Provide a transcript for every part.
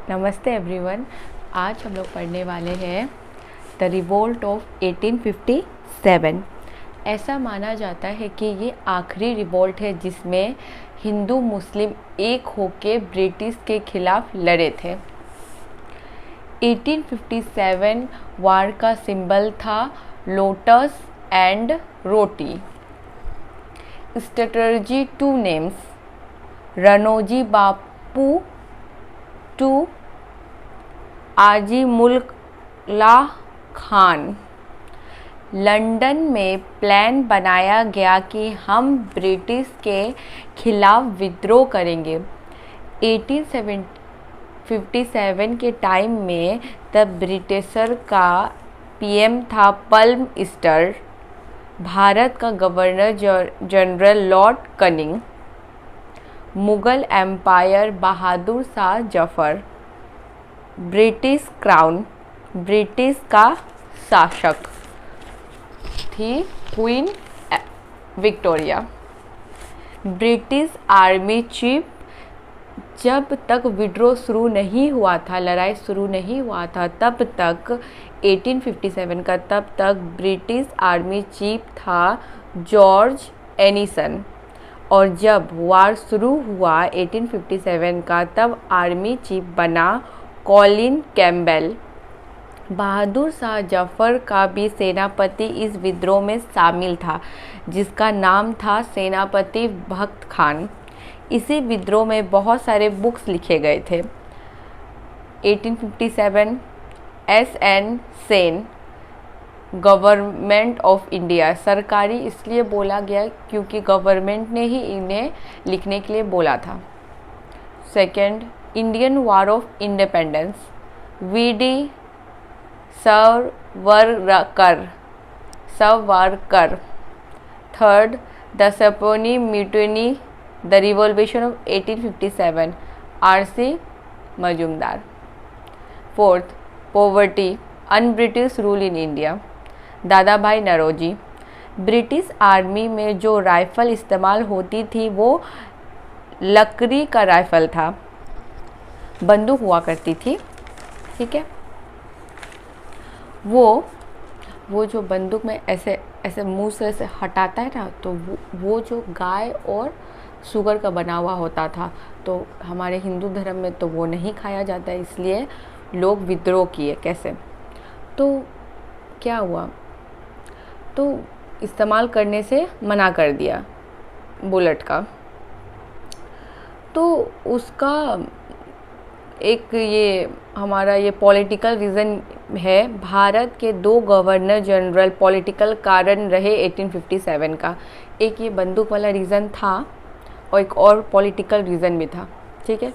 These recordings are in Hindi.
नमस्ते एवरीवन। आज हम लोग पढ़ने वाले हैं द रिवोल्ट ऑफ 1857। ऐसा माना जाता है कि ये आखिरी रिवोल्ट है जिसमें हिंदू मुस्लिम एक होके ब्रिटिश के खिलाफ लड़े थे। 1857 वार का सिंबल था lotus and roti. Strategy two names Ranoji Bapu to Azimullah Khan. London में प्लान बनाया गया कि हम ब्रिटिश के खिलाफ विद्रोह करेंगे। 1857 के टाइम में तब ब्रिटिशर का पीएम था पल्मस्टर, भारत का governor general lord Canning, Mughal empire Bahadur Shah Zafar, British crown British का शासक थी queen Victoria. British army chief जब तक विद्रोह शुरू नहीं हुआ था, लड़ाई शुरू नहीं हुआ था, तब तक 1857 का तब तक ब्रिटिश आर्मी चीफ था जॉर्ज एनिसन। और जब वार शुरू हुआ 1857 का, तब आर्मी चीफ बना कॉलिन कैम्पबेल। बहादुर शाह जफर का भी सेनापति इस विद्रोह में शामिल था, जिसका नाम था सेनापति भक्त खान। इसी विद्रोह में बहुत सारे बुक्स लिखे गए थे। 1857 SN. Sen, government of India. सरकारी इसलिए बोला गया क्योंकि गवर्नमेंट ने ही इन्हें लिखने के लिए बोला था। Second, Indian war of independence, V D. Savarkar. Third, the sepoy mutiny, the revolution of 1857, R C. Majumdar. Fourth, poverty, unBritish rule in India, Dadabhai Naoroji. British army में जो राइफ़ल इस्तेमाल होती थी वो लकड़ी का राइफ़ल था, बंदूक हुआ करती थी। ठीक है, वो जो बंदूक में ऐसे ऐसे मुंह से ऐसे हटाता है ना, तो वो जो गाय और शुगर का बना हुआ होता था, तो हमारे हिंदू धर्म में तो वो नहीं खाया जाता है, इसलिए लोग विद्रोह किए। कैसे? तो क्या हुआ, तो इस्तेमाल करने से मना कर दिया बुलेट का। तो उसका एक ये हमारा ये पॉलिटिकल रीज़न है। भारत के दो गवर्नर जनरल पॉलिटिकल कारण रहे 1857 का। एक ये बंदूक वाला रीज़न था और एक और पॉलिटिकल रीज़न भी था। ठीक है,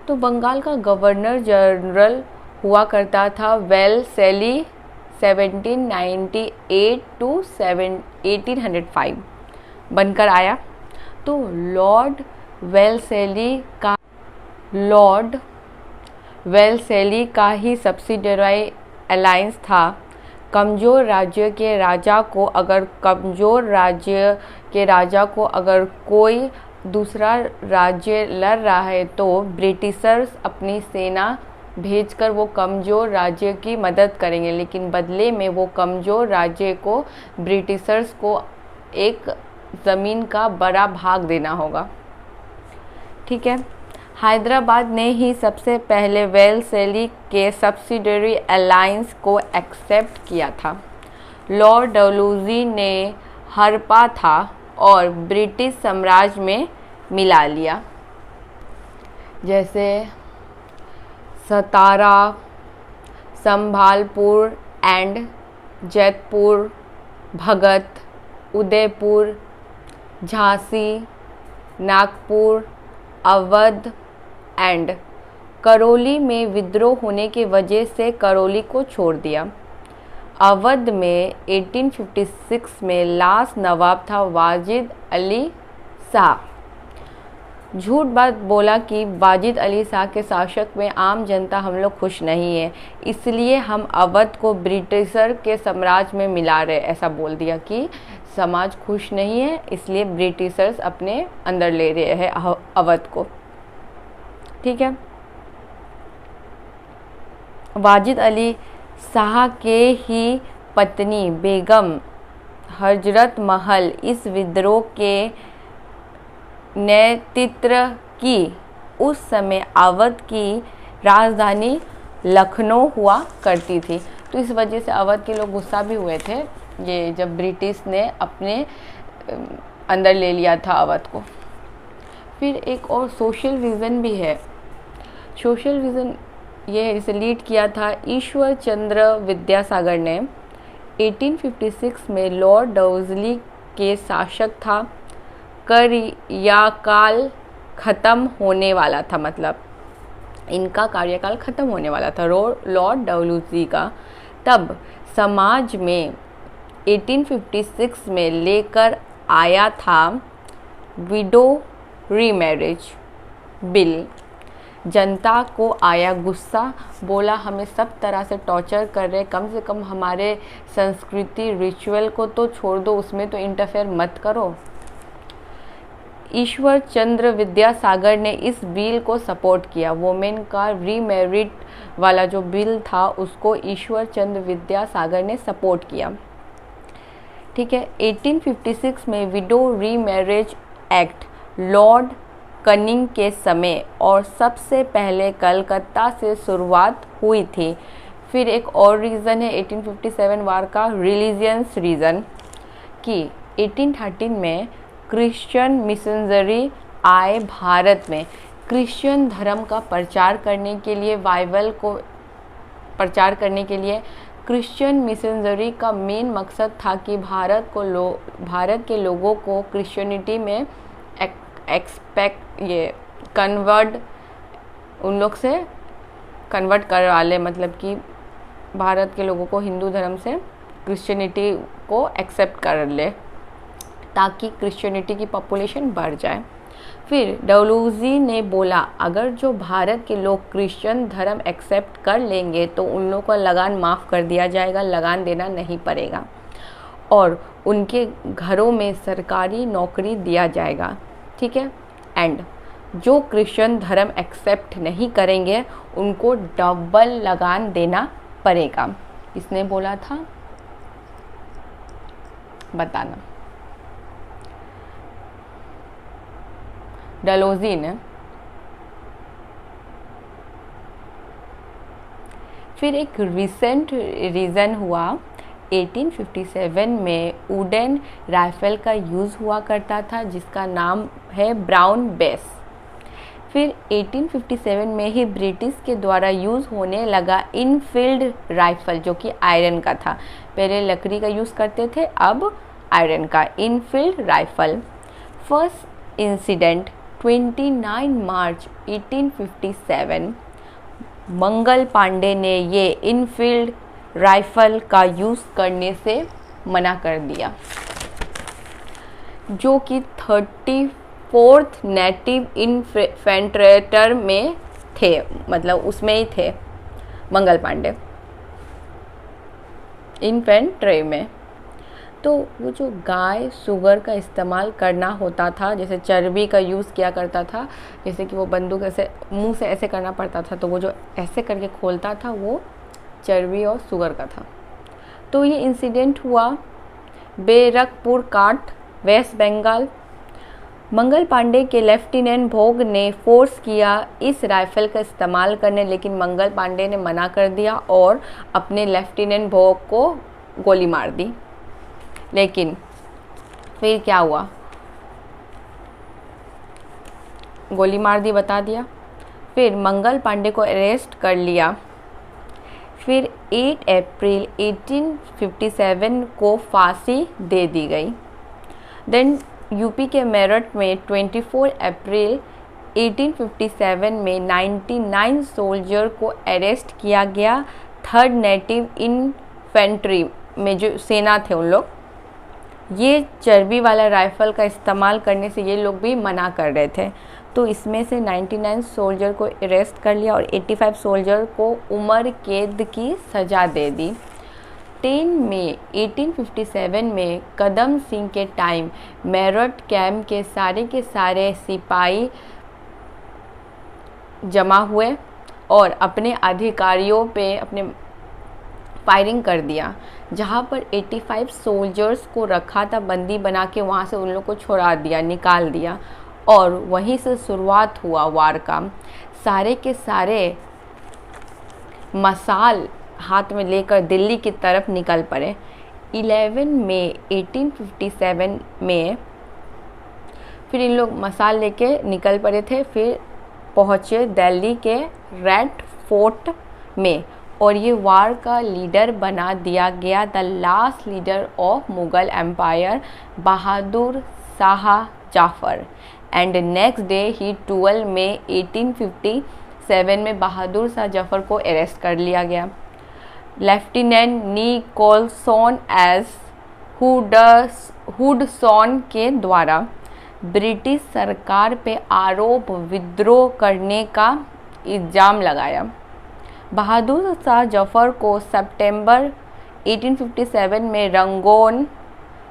तो बंगाल का गवर्नर जनरल हुआ करता था वेलसेली, 1798 to 1805 बनकर आया। तो लॉर्ड वेलसेली का ही सब्सिडियरी अलायंस था। कमज़ोर राज्य के राजा को अगर कोई दूसरा राज्य लड़ रहा है, तो ब्रिटिशर्स अपनी सेना भेजकर वो कमज़ोर राज्य की मदद करेंगे, लेकिन बदले में वो कमज़ोर राज्य को ब्रिटिशर्स को एक ज़मीन का बड़ा भाग देना होगा। ठीक है, हैदराबाद ने ही सबसे पहले वेलसेली के सब्सिडियरी अलायंस को एक्सेप्ट किया था। लॉर्ड डलहौजी ने हड़पा था और ब्रिटिश साम्राज्य में मिला लिया, जैसे सतारा, संभालपुर एंड जैतपुर, भगत, उदयपुर, झांसी, नागपुर, अवध एंड करौली में विद्रोह होने की वजह से करौली को छोड़ दिया। अवध में 1856 में लास्ट नवाब था वाजिद अली शाह। झूठ बात बोला कि वाजिद अली शाह के शासक में आम जनता हम लोग खुश नहीं है, इसलिए हम अवध को ब्रिटिशर के साम्राज्य में मिला रहे। ऐसा बोल दिया कि समाज खुश नहीं है, इसलिए ब्रिटिशर्स अपने अंदर ले रहे हैं अवध को। ठीक है, वाजिद अली शाह के ही पत्नी बेगम हजरत महल इस विद्रोह के नेतृत्व की। उस समय अवध की राजधानी लखनऊ हुआ करती थी। तो इस वजह से अवध के लोग गुस्सा भी हुए थे, ये जब ब्रिटिश ने अपने अंदर ले लिया था अवध को। फिर एक और सोशल रीज़न भी है। सोशल रीज़न ये है, इसे लीड किया था ईश्वर चंद्र विद्यासागर ने। 1856 में लॉर्ड डाउज़ली के शासक था। कार्यकाल ख़त्म होने वाला था, मतलब इनका कार्यकाल ख़त्म होने वाला था लॉर्ड डाउज़ली का। तब समाज में 1856 में लेकर आया था विडो रीमैरिज बिल। जनता को आया गुस्सा, बोला हमें सब तरह से टॉर्चर कर रहे, कम से कम हमारे संस्कृति रिचुअल को तो छोड़ दो, उसमें तो इंटरफेयर मत करो। ईश्वर चंद्र विद्यासागर ने इस बिल को सपोर्ट किया। वोमेन का रीमैरिड वाला जो बिल था उसको ईश्वर चंद्र विद्यासागर ने सपोर्ट किया। ठीक है। 1856 में window remarriage act Lord cunning के समय और सबसे पहले कलकत्ता से शुरुआत हुई थी। फिर एक और रीज़न है 1857 वार का रिलीजियस रीज़न कि 1813 में क्रिश्चियन मिशनरी आए भारत में। क्रिश्चियन धर्म का प्रचार करने के लिए, बाइबल को प्रचार करने के लिए क्रिश्चियन मिशनरी का मेन मकसद था कि भारत के लोगों को क्रिश्चियनिटी में कन्वर्ट, उन लोग से कन्वर्ट करवा ले, मतलब कि भारत के लोगों को हिंदू धर्म से क्रिश्चियनिटी को एक्सेप्ट कर ले ताकि क्रिश्चियनिटी की पॉपुलेशन बढ़ जाए। फिर डाउलूजी ने बोला अगर जो भारत के लोग क्रिश्चियन धर्म एक्सेप्ट कर लेंगे तो उन लोगों को लगान माफ़ कर दिया जाएगा, लगान देना नहीं पड़ेगा और उनके घरों में सरकारी नौकरी दिया जाएगा। ठीक है। एंड जो क्रिश्चियन धर्म एक्सेप्ट नहीं करेंगे उनको डबल लगान देना पड़ेगा। किसने बोला था बताना? डलहौजी ने। फिर एक रिसेंट रीज़न हुआ 1857 में वुडन राइफल का यूज़ हुआ करता था जिसका नाम है ब्राउन बेस। फिर 1857 में ही ब्रिटिश के द्वारा यूज़ होने लगा इनफील्ड राइफल जो कि आयरन का था। पहले लकड़ी का यूज़ करते थे, अब आयरन का इनफील्ड राइफल। फर्स्ट इंसिडेंट 29 मार्च 1857 मंगल पांडे ने ये इनफील्ड राइफल का यूज़ करने से मना कर दिया, जो कि 34th नेटिव इन्फेंट्रेटर में थे, मतलब उसमें ही थे मंगल पांडे इन्फेंट्री में। तो वो जो गाय शुगर का इस्तेमाल करना होता था, जैसे चर्बी का यूज़ किया करता था, जैसे कि वो बंदूक ऐसे मुंह से ऐसे करना पड़ता था, तो वो जो ऐसे करके खोलता था वो चर्बी और शुगर का था। तो ये इंसिडेंट हुआ बैरकपुर काट, वेस्ट बंगाल। मंगल पांडे के लेफ्टिनेंट भोग ने फोर्स किया इस राइफल का इस्तेमाल करने, लेकिन मंगल पांडे ने मना कर दिया और अपने लेफ्टिनेंट भोग को गोली मार दी। लेकिन फिर क्या हुआ, गोली मार दी बता दिया। फिर मंगल पांडे को अरेस्ट कर लिया। फिर 8 अप्रैल 1857 को फांसी दे दी गई। देन यूपी के मेरठ में 24 अप्रैल 1857 में 99 सोल्जर को अरेस्ट किया गया। 3rd नेटिव इन्फेंट्री में जो सेना थे उन लोग, ये चर्बी वाला राइफल का इस्तेमाल करने से ये लोग भी मना कर रहे थे। तो इसमें से 99 सोल्जर को अरेस्ट कर लिया और 85 सोल्जर को उम्र कैद की सज़ा दे दी। 10 मई 1857 में कदम सिंह के टाइम मेरठ कैंप के सारे सिपाही जमा हुए और अपने अधिकारियों पे अपने फायरिंग कर दिया। जहाँ पर 85 सोल्जर्स को रखा था बंदी बना के, वहाँ से उन लोग को छोड़ा दिया, निकाल दिया और वहीं से शुरुआत हुआ वार का। सारे के सारे मसाल हाथ में लेकर दिल्ली की तरफ निकल पड़े। 11 मई 1857 में फिर इन लोग मसाल लेके निकल पड़े थे, फिर पहुँचे दिल्ली के रेड फोर्ट में और ये वार का लीडर बना दिया गया the last leader of Mughal empire Bahadur Shah Zafar. And next day ही 12 मई 1857 में बहादुर शाह जफ़र को अरेस्ट कर लिया गया। लेफ्टिनेंट निकोलसन एज हुडसन के द्वारा ब्रिटिश सरकार पे आरोप विद्रोह करने का इल्ज़ाम लगाया। बहादुर शाह जफ़र को सितंबर 1857 में रंगून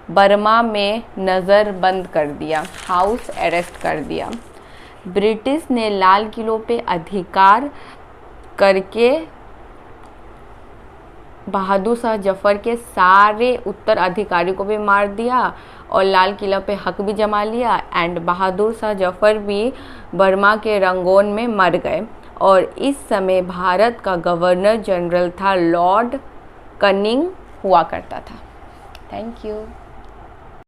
बर्मा में नज़रबंद कर दिया, हाउस अरेस्ट कर दिया। ब्रिटिश ने लाल किलों पे अधिकार करके बहादुर शाह जफ़र के सारे उत्तराधिकारी को भी मार दिया और लाल किला पे हक भी जमा लिया। एंड बहादुर शाह जफ़र भी बर्मा के रंगून में मर गए और इस समय भारत का गवर्नर जनरल था लॉर्ड कनिंग हुआ करता था। Thank you.